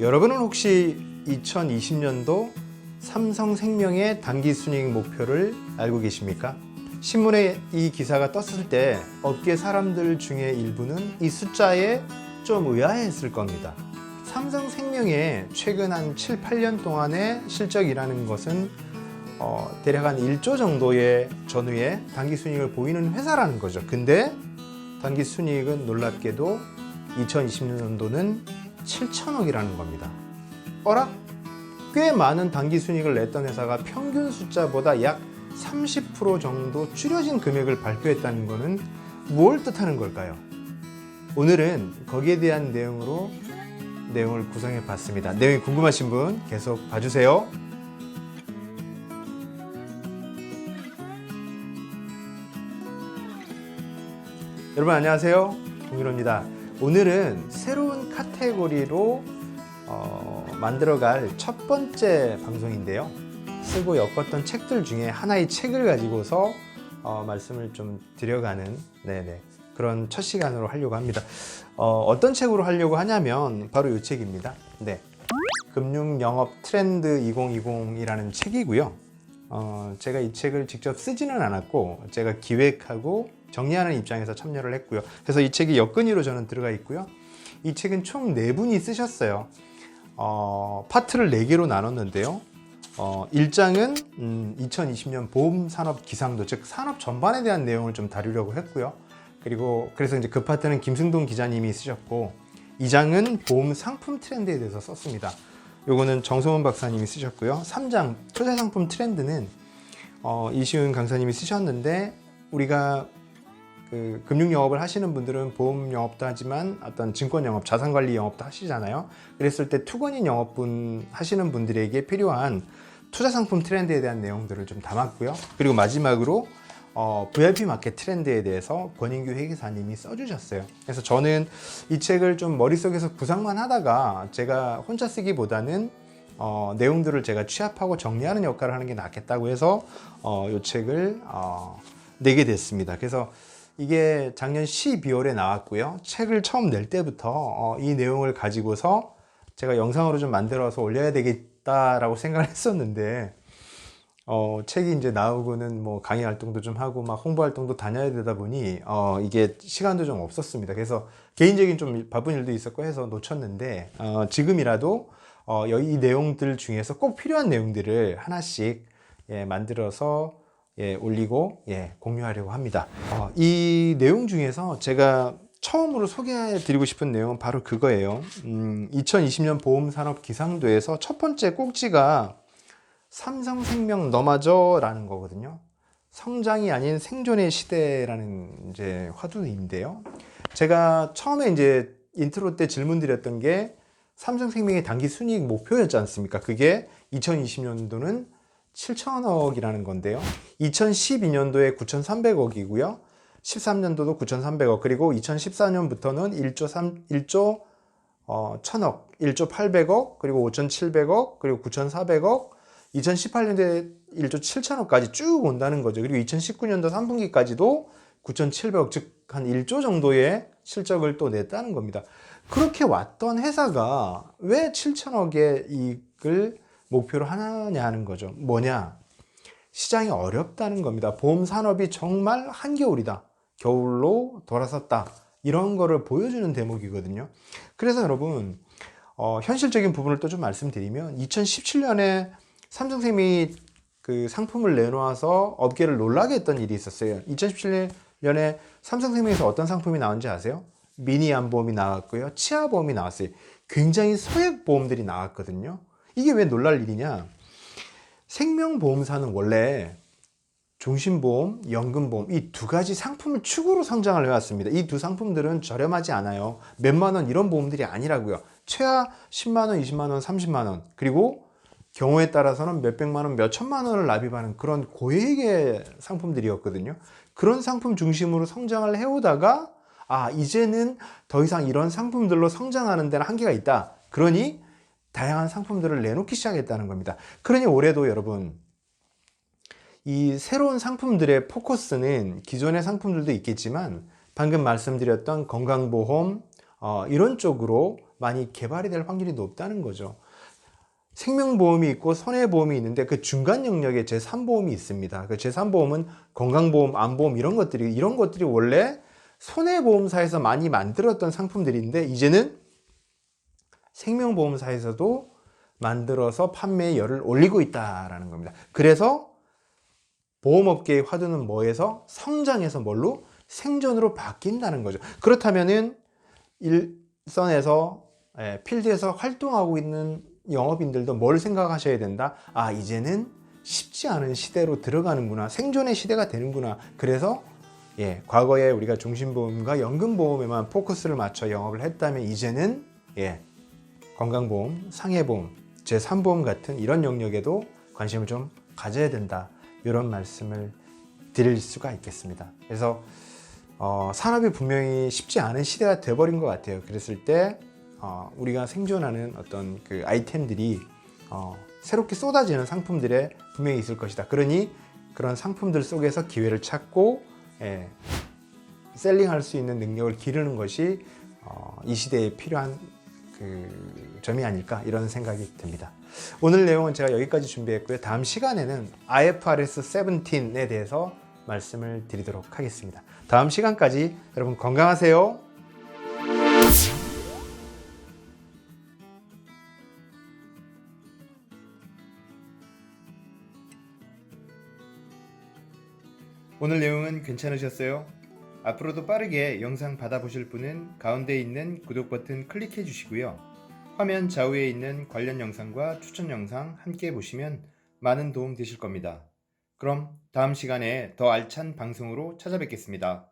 여러분은 혹시 2020년도 삼성생명의 단기순이익 목표를 알고 계십니까? 신문에 이 기사가 떴을 때 업계 사람들 중에 일부는 이 숫자에 좀 의아해했을 겁니다. 삼성생명의 최근 한 7, 8년 동안의 실적이라는 것은 대략 한 1조 정도의 전후에 단기순이익을 보이는 회사라는 거죠. 근데 단기순이익은 놀랍게도 2020년도는 7천억이라는 겁니다. 어라? 꽤 많은 단기순이익을 냈던 회사가 평균 숫자보다 약 30% 정도 줄여진 금액을 발표했다는 것은 뭘 뜻하는 걸까요? 오늘은 거기에 대한 내용을 구성해 봤습니다. 내용이 궁금하신 분 계속 봐주세요. 여러분 안녕하세요. 공일호입니다. 오늘은 새로운 카테고리로 만들어갈 첫 번째 방송인데요. 쓰고 엮었던 책들 중에 하나의 책을 가지고서 말씀을 좀 드려가는 그런 첫 시간으로 하려고 합니다. 어떤 책으로 하려고 하냐면 바로 이 책입니다. 금융영업 트렌드 2020이라는 책이고요. 제가 이 책을 직접 쓰지는 않았고 제가 기획하고 정리하는 입장에서 참여를 했고요. 그래서 이 책이 엮은이로 저는 들어가 있고요. 이 책은 총 4분이 쓰셨어요. 파트를 4개로 나눴는데요. 1장은 2020년 보험산업 기상도, 즉 산업 전반에 대한 내용을 좀 다루려고 했고요. 그래서 이제 그 파트는 김승동 기자님이 쓰셨고, 2장은 보험 상품 트렌드에 대해서 썼습니다. 요거는 정소문 박사님이 쓰셨고요. 3장 투자 상품 트렌드는 이시훈 강사님이 쓰셨는데, 우리가 그 금융 영업을 하시는 분들은 보험 영업도 하지만 어떤 증권 영업, 자산 관리 영업도 하시잖아요. 그랬을 때 투건인 영업분 하시는 분들에게 필요한 투자 상품 트렌드에 대한 내용들을 좀 담았고요. 그리고 마지막으로 VIP 마켓 트렌드에 대해서 권인규 회계사님이 써주셨어요. 그래서 저는 이 책을 좀 머릿속에서 구상만 하다가 제가 혼자 쓰기보다는 내용들을 제가 취합하고 정리하는 역할을 하는 게 낫겠다고 해서 이 책을 내게 됐습니다. 그래서 이게 작년 12월에 나왔고요. 책을 처음 낼 때부터 이 내용을 가지고서 제가 영상으로 좀 만들어서 올려야 되겠다라고 생각을 했었는데 책이 이제 나오고는 뭐 강의 활동도 좀 하고 막 홍보 활동도 다녀야 되다 보니 이게 시간도 좀 없었습니다. 그래서 개인적인 좀 바쁜 일도 있었고 해서 놓쳤는데 지금이라도 이 내용들 중에서 꼭 필요한 내용들을 하나씩 만들어서 올리고 공유하려고 합니다. 이 내용 중에서 제가 처음으로 소개해 드리고 싶은 내용은 바로 그거예요. 2020년 보험산업 기상도에서 첫 번째 꼭지가 삼성생명 너마저 라는 거거든요. 성장이 아닌 생존의 시대라는 이제 화두인데요. 제가 처음에 이제 인트로 때 질문 드렸던 게 삼성생명의 단기 순이익 목표였지 않습니까? 그게 2020년도는 7천억이라는 건데요. 2012년도에 9,300억이고요. 13년도도 9,300억, 그리고 2014년부터는 1조 1,000억, 1조 800억, 그리고 5,700억, 그리고 9,400억, 2018년도에 1조 7천억까지 쭉 온다는 거죠. 그리고 2019년도 3분기까지도 9,700억, 즉 한 1조 정도의 실적을 또 냈다는 겁니다. 그렇게 왔던 회사가 왜 7천억의 이익을 목표로 하느냐 하는 거죠. 뭐냐? 시장이 어렵다는 겁니다. 보험 산업이 정말 한겨울이다. 겨울로 돌아섰다. 이런 거를 보여주는 대목이거든요. 그래서 여러분, 현실적인 부분을 또 좀 말씀드리면 2017년에 삼성생명이 그 상품을 내놓아서 업계를 놀라게 했던 일이 있었어요. 2017년에 삼성생명에서 어떤 상품이 나온지 아세요? 미니암보험이 나왔고요. 치아보험이 나왔어요. 굉장히 소액 보험들이 나왔거든요. 이게 왜 놀랄 일이냐? 생명보험사는 원래 종신보험, 연금보험 이 두 가지 상품을 축으로 성장을 해왔습니다. 이 두 상품들은 저렴하지 않아요. 몇만 원 이런 보험들이 아니라고요. 최하 10만 원, 20만 원, 30만 원, 그리고 경우에 따라서는 몇백만 원, 몇천만 원을 납입하는 그런 고액의 상품들이었거든요. 그런 상품 중심으로 성장을 해오다가 이제는 더 이상 이런 상품들로 성장하는 데는 한계가 있다. 그러니 다양한 상품들을 내놓기 시작했다는 겁니다. 그러니 올해도 여러분, 이 새로운 상품들의 포커스는 기존의 상품들도 있겠지만 방금 말씀드렸던 건강보험 이런 쪽으로 많이 개발이 될 확률이 높다는 거죠. 생명보험이 있고 손해보험이 있는데 그 중간 영역에 제3보험이 있습니다. 그 제3보험은 건강보험, 암보험 이런 것들이 원래 손해보험사에서 많이 만들었던 상품들인데 이제는 생명보험사에서도 만들어서 판매의 열을 올리고 있다라는 겁니다. 그래서 보험업계의 화두는 뭐에서 성장해서 뭘로? 생존으로 바뀐다는 거죠. 그렇다면은 일선에서 필드에서 활동하고 있는 영업인들도 뭘 생각하셔야 된다? 아, 이제는 쉽지 않은 시대로 들어가는구나. 생존의 시대가 되는구나. 그래서 과거에 우리가 종신보험과 연금보험에만 포커스를 맞춰 영업을 했다면 이제는 건강보험, 상해보험, 제3보험 같은 이런 영역에도 관심을 좀 가져야 된다. 이런 말씀을 드릴 수가 있겠습니다. 그래서 산업이 분명히 쉽지 않은 시대가 돼버린 것 같아요. 그랬을 때 우리가 생존하는 어떤 그 아이템들이 새롭게 쏟아지는 상품들에 분명히 있을 것이다. 그러니 그런 상품들 속에서 기회를 찾고 셀링할 수 있는 능력을 기르는 것이 이 시대에 필요한 그 점이 아닐까 이런 생각이 듭니다. 오늘 내용은 제가 여기까지 준비했고요. 다음 시간에는 IFRS 17에 대해서 말씀을 드리도록 하겠습니다. 다음 시간까지 여러분 건강하세요. 오늘 내용은 괜찮으셨어요? 앞으로도 빠르게 영상 받아보실 분은 가운데 있는 구독 버튼 클릭해 주시고요. 화면 좌우에 있는 관련 영상과 추천 영상 함께 보시면 많은 도움 되실 겁니다. 그럼 다음 시간에 더 알찬 방송으로 찾아뵙겠습니다.